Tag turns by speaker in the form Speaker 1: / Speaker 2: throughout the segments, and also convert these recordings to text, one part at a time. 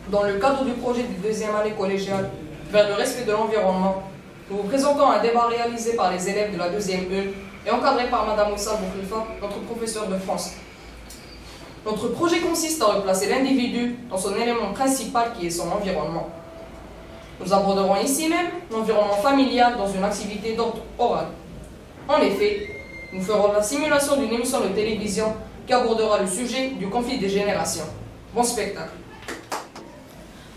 Speaker 1: Dans le cadre du projet de deuxième année collégiale vers le respect de l'environnement, nous vous présentons un débat réalisé par les élèves de la deuxième E et encadré par Mme Oussa Bouklifa, notre professeure de France. Notre projet consiste à replacer l'individu dans son élément principal qui est son environnement. Nous aborderons ici même l'environnement familial dans une activité d'ordre oral. En effet, nous ferons la simulation d'une émission de télévision qui abordera le sujet du conflit des générations. Bon spectacle.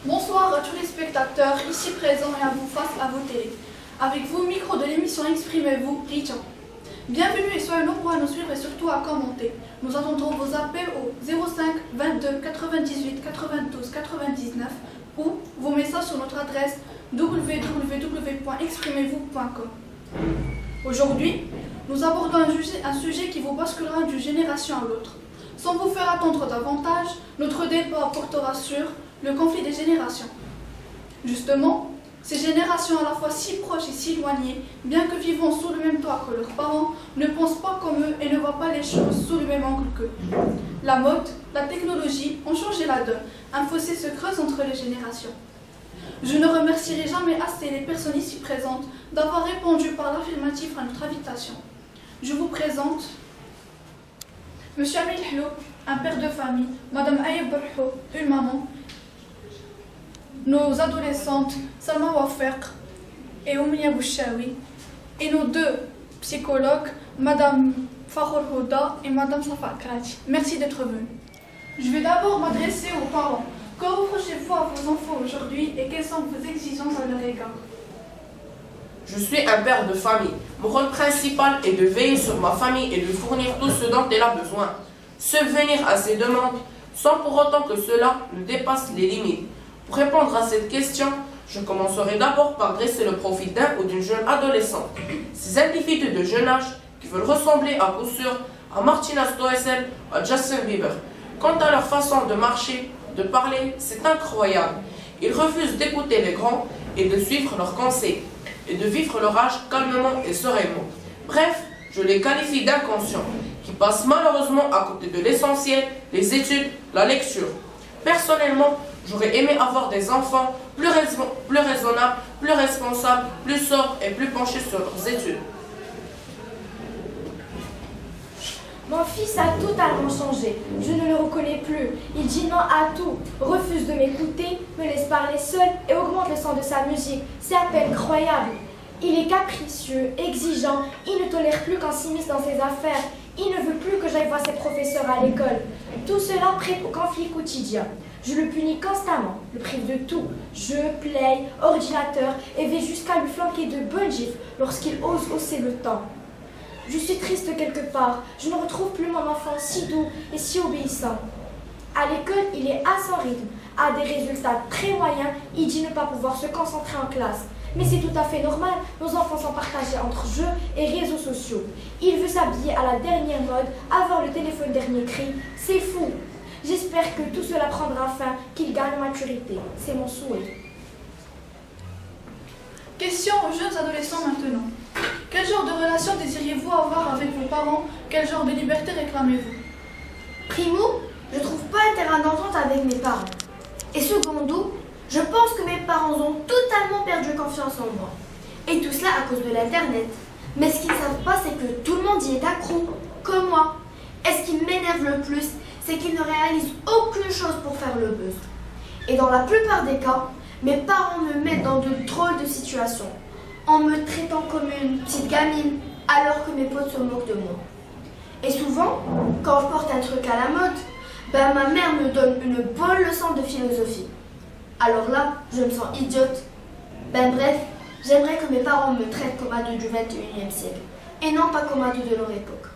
Speaker 2: Bonsoir à tous les spectateurs ici présents et à vous face à vos télés. Avec vous, micro de l'émission Exprimez-vous, Richard. Bienvenue et soyez nombreux à nous suivre et surtout à commenter. Nous attendrons vos appels au 05 22 98 92 99 ou vos messages sur notre adresse www.exprimez-vous.com. Aujourd'hui, nous abordons un sujet qui vous basculera d'une génération à l'autre. Sans vous faire attendre davantage, notre débat portera sur le conflit des générations. Justement, ces générations à la fois si proches et si éloignées, bien que vivant sous le même toit que leurs parents, ne pensent pas comme eux et ne voient pas les choses sous le même angle qu'eux. La mode, la technologie ont changé la donne. Un fossé se creuse entre les générations. Je ne remercierai jamais assez les personnes ici présentes d'avoir répondu par l'affirmatif à notre invitation. Je vous présente Monsieur Amil Hlou, un père de famille, Madame Aïb Barho, une maman, nos adolescentes Salma Waferq et Oumia Bouchaoui, et nos deux psychologues, Madame Faroul Houda et Madame Safa Krati. Merci d'être venus. Je vais d'abord m'adresser aux parents. Que reprochez-vous à vos enfants aujourd'hui et quelles sont vos exigences à leur égard?
Speaker 3: Je suis un père de famille. Mon rôle principal est de veiller sur ma famille et de fournir tout ce dont elle a besoin. Subvenir à ses demandes, sans pour autant que cela ne dépasse les limites. Pour répondre à cette question, je commencerai d'abord par dresser le profil d'un ou d'une jeune adolescente. Ces individus de jeune âge qui veulent ressembler à coup sûr à Martina Stoessel, à Justin Bieber. Quant à leur façon de marcher, de parler, c'est incroyable. Ils refusent d'écouter les grands et de suivre leurs conseils, et de vivre leur âge calmement et sereinement. Bref, je les qualifie d'inconscients, qui passent malheureusement à côté de l'essentiel, les études, la lecture. Personnellement, j'aurais aimé avoir des enfants plus raisonnables, plus responsables, plus sobres et plus penchés sur leurs études.
Speaker 4: Mon fils a totalement changé. Je ne le reconnais plus. Il dit non à tout, refuse de m'écouter, me laisse parler seul et augmente le son de sa musique. C'est à peine croyable. Il est capricieux, exigeant, il ne tolère plus qu'on s'immisce dans ses affaires. Il ne veut plus que j'aille voir ses professeurs à l'école. Tout cela prête au conflit quotidien. Je le punis constamment, le prive de tout. Jeux, play, ordinateur et vais jusqu'à lui flanquer de bonnes gifles lorsqu'il ose hausser le ton. Je suis triste quelque part, je ne retrouve plus mon enfant si doux et si obéissant. À l'école, il est à son rythme, a des résultats très moyens, il dit ne pas pouvoir se concentrer en classe. Mais c'est tout à fait normal, nos enfants sont partagés entre jeux et réseaux sociaux. Il veut s'habiller à la dernière mode, avoir le téléphone dernier cri, c'est fou. J'espère que tout cela prendra fin, qu'il gagne en maturité, c'est mon souhait.
Speaker 2: Question aux jeunes adolescents maintenant. Quel genre de relation désiriez-vous avoir avec vos parents? Quel genre de liberté réclamez-vous?
Speaker 5: Primo, je trouve pas un terrain d'entente avec mes parents. Et secondo, je pense que mes parents ont totalement perdu confiance en moi. Et tout cela à cause de l'internet. Mais ce qu'ils ne savent pas, c'est que tout le monde y est accro, comme moi. Et ce qui m'énerve le plus, c'est qu'ils ne réalisent aucune chose pour faire le buzz. Et dans la plupart des cas, mes parents me mettent dans de drôles de situations, en me traitant comme une petite gamine, alors que mes potes se moquent de moi. Et souvent, quand je porte un truc à la mode, ma mère me donne une bonne leçon de philosophie. Alors là, je me sens idiote. Bref, j'aimerais que mes parents me traitent comme ado du 21e siècle, et non pas comme ado de leur époque.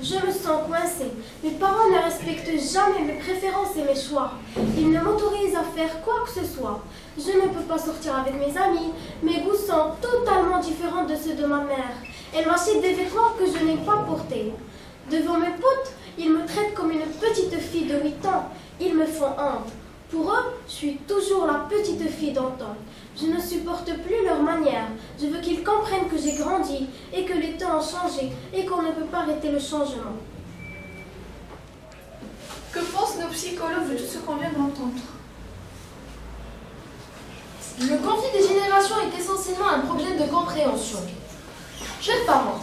Speaker 4: Je me sens coincée. Mes parents ne respectent jamais mes préférences et mes choix. Ils ne m'autorisent à faire quoi que ce soit. Je ne peux pas sortir avec mes amis. Mes goûts sont totalement différents de ceux de ma mère. Elle m'achète des vêtements que je n'ai pas portés. Devant mes potes, ils me traitent comme une petite fille de 8 ans. Ils me font honte. Pour eux, je suis toujours la petite fille d'antan. Je ne supporte plus leur manière. Je veux qu'ils comprennent que j'ai grandi et que les temps ont changé et qu'on ne peut pas arrêter le changement.
Speaker 2: Que pensent nos psychologues de tout ce qu'on vient d'entendre?
Speaker 5: Le conflit des générations est essentiellement un problème de compréhension. Chers parents,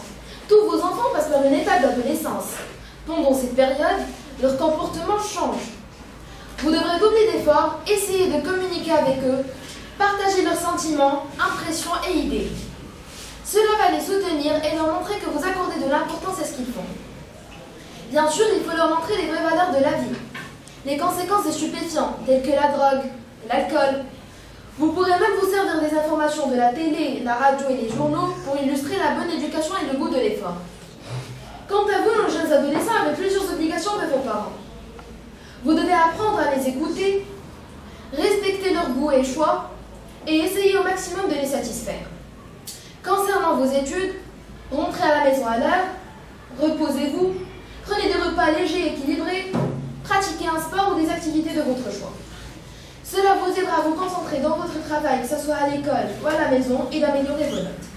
Speaker 5: tous vos enfants passent par une étape d'adolescence. Pendant cette période, leur comportement change. Vous devrez doubler d'efforts, essayer de communiquer avec eux, partager leurs sentiments, impressions et idées. Cela va les soutenir et leur montrer que vous accordez de l'importance à ce qu'ils font. Bien sûr, il faut leur montrer les vraies valeurs de la vie, les conséquences des stupéfiants, tels que la drogue, l'alcool. Vous pourrez même vous servir des informations de la télé, la radio et les journaux pour illustrer la bonne éducation et le goût de l'effort. Quant à vous, nos jeunes adolescents, avez plusieurs obligations de vos parents. Vous devez apprendre à les écouter, respecter leurs goûts et choix, et essayer au maximum de les satisfaire. Concernant vos études, rentrez à la maison à l'heure, reposez-vous, prenez des repas légers et équilibrés, pratiquez un sport ou des activités de votre choix. Cela vous aidera à vous concentrer dans votre travail, que ce soit à l'école ou à la maison, et d'améliorer vos notes.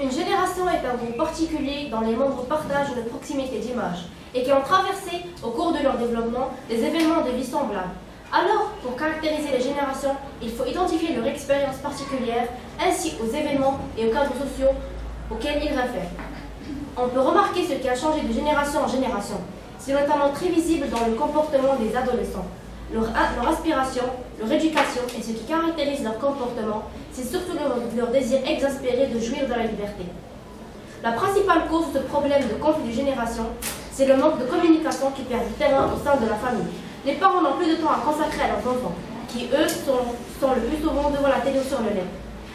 Speaker 6: Une génération est un groupe particulier dont les membres partagent une proximité d'image et qui ont traversé, au cours de leur développement, des événements de vie semblables. Alors, pour caractériser les générations, il faut identifier leur expérience particulière ainsi aux événements et aux cadres sociaux auxquels ils réfèrent. On peut remarquer ce qui a changé de génération en génération. C'est notamment très visible dans le comportement des adolescents. Leur aspiration, leur éducation et ce qui caractérise leur comportement, c'est surtout leur désir exaspéré de jouir de la liberté. La principale cause de ce problème de conflit de génération, c'est le manque de communication qui perd du terrain au sein de la famille. Les parents n'ont plus de temps à consacrer à leurs enfants, qui eux sont le plus souvent devant la télé ou sur le net.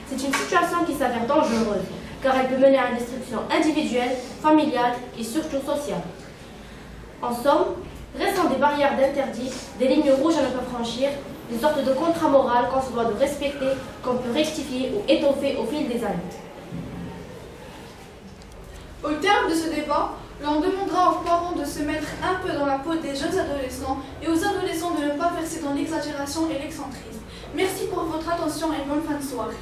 Speaker 6: C'est une situation qui s'avère dangereuse, car elle peut mener à une destruction individuelle, familiale et surtout sociale. En somme, restant des barrières d'interdit, des lignes rouges à ne pas franchir, une sorte de contrat moral qu'on se doit de respecter, qu'on peut rectifier ou étoffer au fil des années.
Speaker 2: Au terme de ce débat, l'on demandera aux parents de se mettre un peu dans la peau des jeunes adolescents et aux adolescents de ne pas verser dans l'exagération et l'excentrisme. Merci pour votre attention et bonne fin de soirée.